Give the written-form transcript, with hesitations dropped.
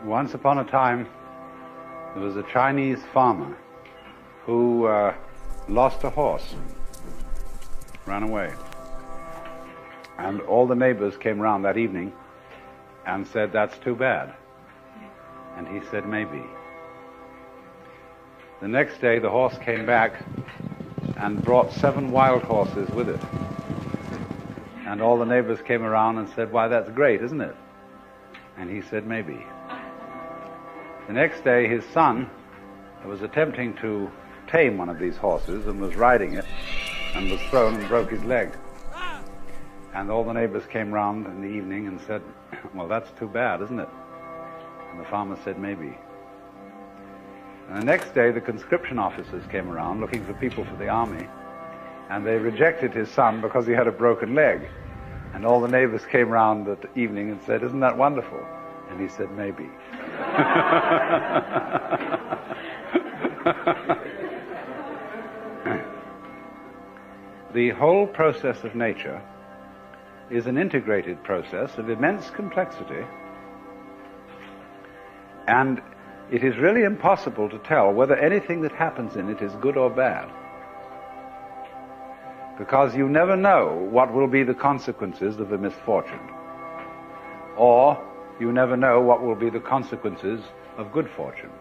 Once upon a time, there was a Chinese farmer who lost a horse, ran away. And all the neighbors came round that evening and said, "That's too bad." And he said, "Maybe." The next day, the horse came back and brought 7 wild horses with it. And all the neighbors came around and said, "Why, that's great, isn't it?" And he said, "Maybe." The next day, his son was attempting to tame one of these horses and was riding it and was thrown and broke his leg. And all the neighbors came round in the evening and said, "Well, that's too bad, isn't it?" And the farmer said, "Maybe." And the next day, the conscription officers came around looking for people for the army, and they rejected his son because he had a broken leg. And all the neighbors came round that evening and said, "Isn't that wonderful?" And he said, "Maybe." The whole process of nature is an integrated process of immense complexity, and it is really impossible to tell whether anything that happens in it is good or bad, because you never know what will be the consequences of a misfortune, or you never know what will be the consequences of good fortune.